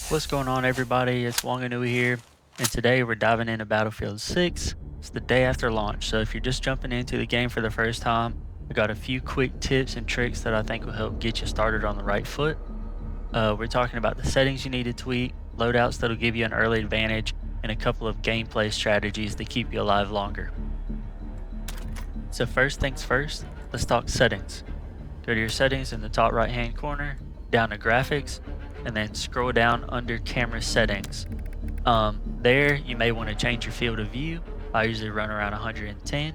What's going on, everybody? It's Wonganooie here, and today we're diving into Battlefield 6. It's the day after launch, so if you're just jumping into the game for the first time, I got a few quick tips and tricks that I think will help get you started on the right foot. We're talking about the settings you need to tweak, loadouts that'll give you an early advantage, and a couple of gameplay strategies that keep you alive longer. So first things first, let's talk settings. Go to your settings in the top right hand corner, down to graphics, and then scroll down under camera settings. There you may want to change your field of view. I usually run around 110.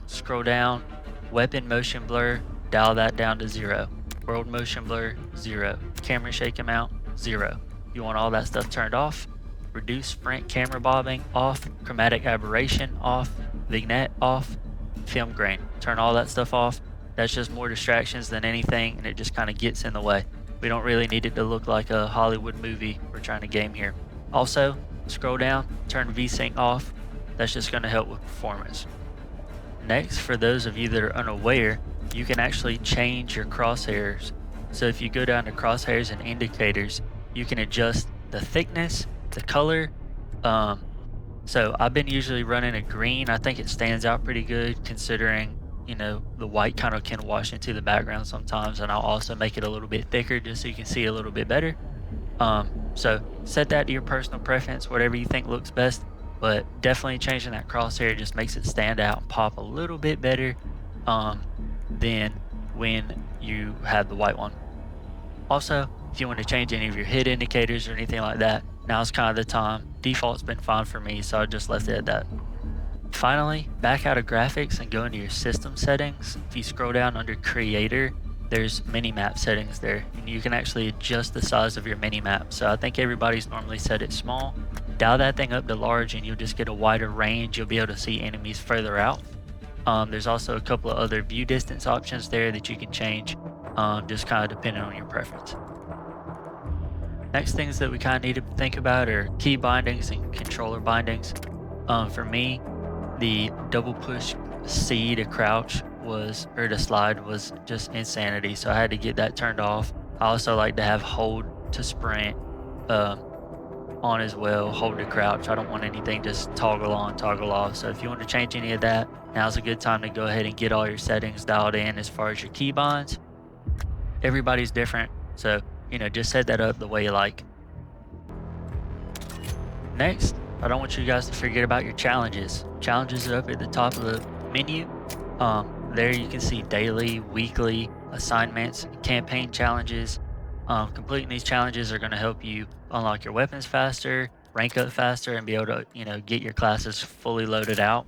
Scroll down, weapon motion blur, dial that down to 0. World motion blur, 0. Camera shake amount, 0. You want all that stuff turned off. Reduce sprint camera bobbing off, chromatic aberration off, vignette off, film grain. Turn all that stuff off. That's just more distractions than anything, and it just kind of gets in the way. We don't really need it to look like a Hollywood movie we're trying to game here. Also, scroll down, turn VSync off. That's just going to help with performance. Next, for those of you that are unaware, you can actually change your crosshairs. So if you go down to crosshairs and indicators, you can adjust the thickness, the color. So I've been usually running a green. I think it stands out pretty good considering, the white kind of can wash into the background sometimes, and I'll also make it a little bit thicker just so you can see a little bit better. So set that to your personal preference, whatever you think looks best, but definitely changing that crosshair just makes it stand out and pop a little bit better than when you have the white one. Also, if you want to change any of your hit indicators or anything like that, now's kind of the time. Default's been fine for me, so I just left it at that. Finally, back out of graphics and go into your system settings. If you scroll down under creator, there's mini-map settings there, and you can actually adjust the size of your mini-map. So I think everybody's normally set it small. Dial that thing up to large and you'll just get a wider range. You'll be able to see enemies further out. There's also a couple of other view distance options there that you can change, just kind of depending on your preference. Next things that we kind of need to think about are key bindings and controller bindings. For me, the double push C to crouch to slide was just insanity, so I had to get that turned off. I also like to have hold to sprint on as well, hold to crouch. I don't want anything just toggle on, toggle off. So if you want to change any of that, now's a good time to go ahead and get all your settings dialed in as far as your key binds. Everybody's different, so just set that up the way you like. Next, I don't want you guys to forget about your challenges. Challenges are up at the top of the menu. There you can see daily, weekly assignments, campaign challenges. Completing these challenges are going to help you unlock your weapons faster, rank up faster, and be able to get your classes fully loaded out.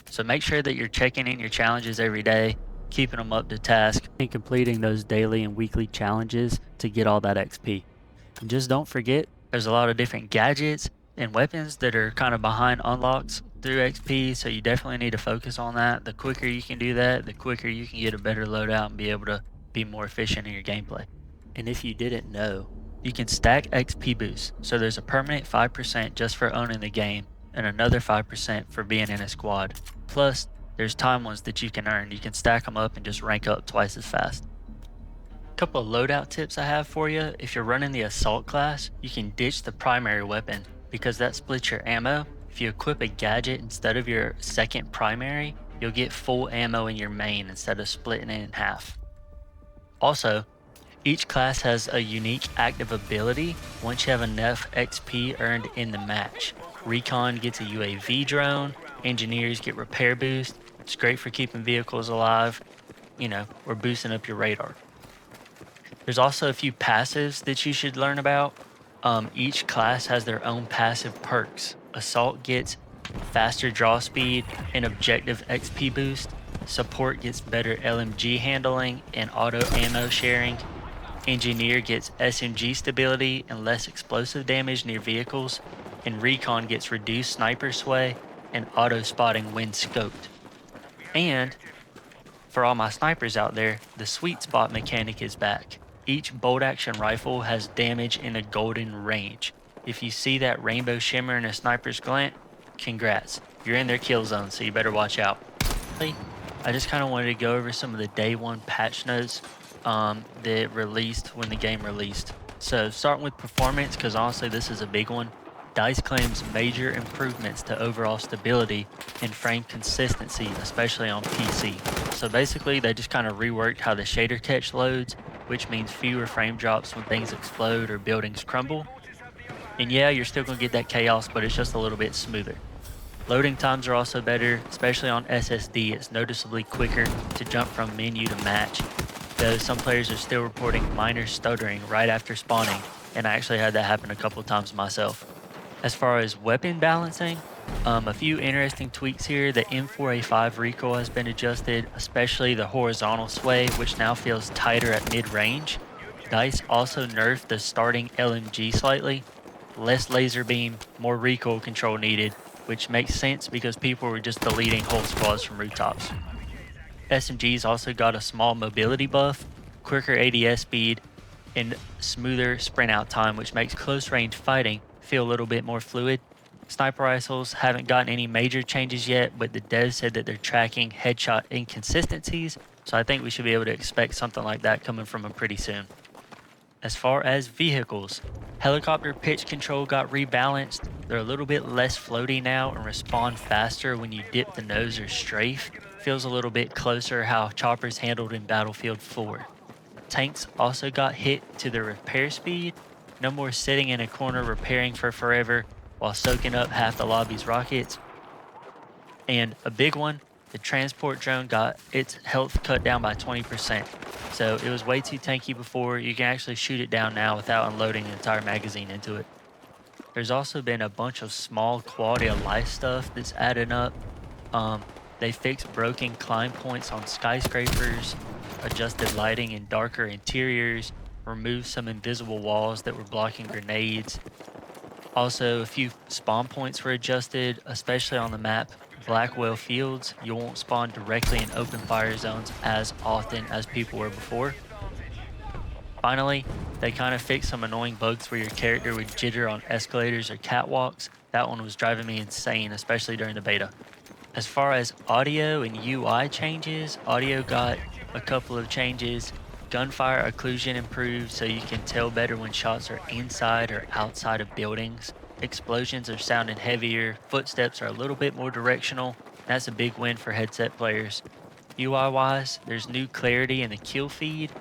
So make sure that you're checking in your challenges every day, keeping them up to task, and completing those daily and weekly challenges to get all that XP. And just don't forget, there's a lot of different gadgets and weapons that are kind of behind unlocks through XP, so you definitely need to focus on that. The quicker you can do that, the quicker you can get a better loadout and be able to be more efficient in your gameplay. And if you didn't know, you can stack XP boosts. So there's a permanent 5% just for owning the game and another 5% for being in a squad. Plus, there's time ones that you can earn. You can stack them up and just rank up twice as fast. A couple of loadout tips I have for you. If you're running the assault class, you can ditch the primary weapon because that splits your ammo. If you equip a gadget instead of your second primary, you'll get full ammo in your main instead of splitting it in half. Also, each class has a unique active ability once you have enough XP earned in the match. Recon gets a UAV drone, engineers get repair boost. It's great for keeping vehicles alive, or boosting up your radar. There's also a few passives that you should learn about. Each class has their own passive perks. Assault gets faster draw speed and objective XP boost. Support gets better LMG handling and auto ammo sharing. Engineer gets SMG stability and less explosive damage near vehicles. And Recon gets reduced sniper sway and auto spotting when scoped. And for all my snipers out there, the sweet spot mechanic is back. Each bolt action rifle has damage in a golden range. If you see that rainbow shimmer in a sniper's glint, congrats. You're in their kill zone, so you better watch out. I just kind of wanted to go over some of the day one patch notes that released when the game released. So starting with performance, because honestly this is a big one, DICE claims major improvements to overall stability and frame consistency, especially on PC. So basically they just kind of reworked how the shader catch loads, which means fewer frame drops when things explode or buildings crumble. And yeah, you're still going to get that chaos, but it's just a little bit smoother. Loading times are also better, especially on SSD. It's noticeably quicker to jump from menu to match, though some players are still reporting minor stuttering right after spawning, and I actually had that happen a couple times myself. As far as weapon balancing, a few interesting tweaks here. The M4A5 recoil has been adjusted, especially the horizontal sway, which now feels tighter at mid-range. DICE also nerfed the starting LMG slightly, less laser beam, more recoil control needed, which makes sense because people were just deleting whole squads from rooftops. SMGs also got a small mobility buff, quicker ADS speed, and smoother sprint out time, which makes close range fighting feel a little bit more fluid. Sniper rifles haven't gotten any major changes yet, but the devs said that they're tracking headshot inconsistencies, so I think we should be able to expect something like that coming from them pretty soon. As far as vehicles, helicopter pitch control got rebalanced. They're a little bit less floaty now and respond faster when you dip the nose or strafe. Feels a little bit closer how choppers handled in Battlefield 4. Tanks also got hit to their repair speed. No more sitting in a corner repairing for forever while soaking up half the lobby's rockets. And a big one, the transport drone got its health cut down by 20%. So it was way too tanky before. You can actually shoot it down now without unloading the entire magazine into it. There's also been a bunch of small quality of life stuff that's added up. Um, they fixed broken climb points on skyscrapers, adjusted lighting in darker interiors, removed some invisible walls that were blocking grenades. Also, a few spawn points were adjusted, especially on the map Blackwell Fields. You won't spawn directly in open fire zones as often as people were before. Finally, they kind of fixed some annoying bugs where your character would jitter on escalators or catwalks. That one was driving me insane, especially during the beta. As far as audio and UI changes, audio got a couple of changes. Gunfire occlusion improved so you can tell better when shots are inside or outside of buildings. Explosions are sounding heavier, footsteps are a little bit more directional. That's a big win for headset players. UI wise, there's new clarity in the kill feed.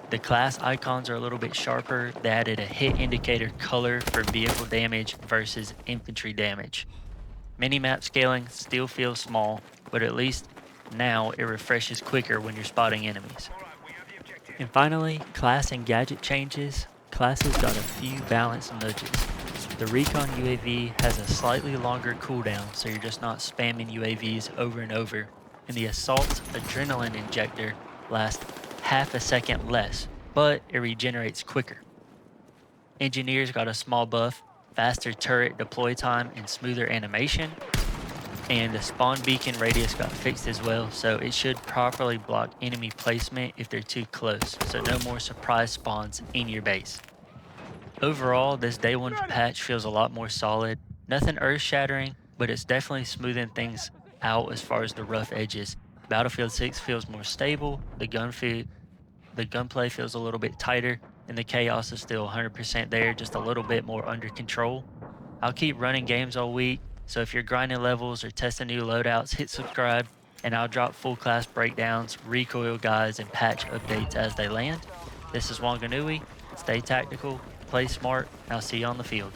The class icons are a little bit sharper. They added a hit indicator color for vehicle damage versus infantry damage. Minimap scaling still feels small, but at least now it refreshes quicker when you're spotting enemies. And finally, class and gadget changes. Classes got a few balance nudges. The Recon UAV has a slightly longer cooldown, so you're just not spamming UAVs over and over. And the Assault's Adrenaline Injector lasts half a second less, but it regenerates quicker. Engineers got a small buff, faster turret deploy time, and smoother animation. And the spawn beacon radius got fixed as well, so it should properly block enemy placement if they're too close, so no more surprise spawns in your base. Overall, this day one patch feels a lot more solid. Nothing earth shattering, but it's definitely smoothing things out as far as the rough edges. Battlefield 6 feels more stable, the gunplay feels a little bit tighter, and the chaos is still 100% there, just a little bit more under control. I'll keep running games all week, so if you're grinding levels or testing new loadouts, hit subscribe, and I'll drop full class breakdowns, recoil guides, and patch updates as they land. This is Wonganooie. Stay tactical, play smart, and I'll see you on the field.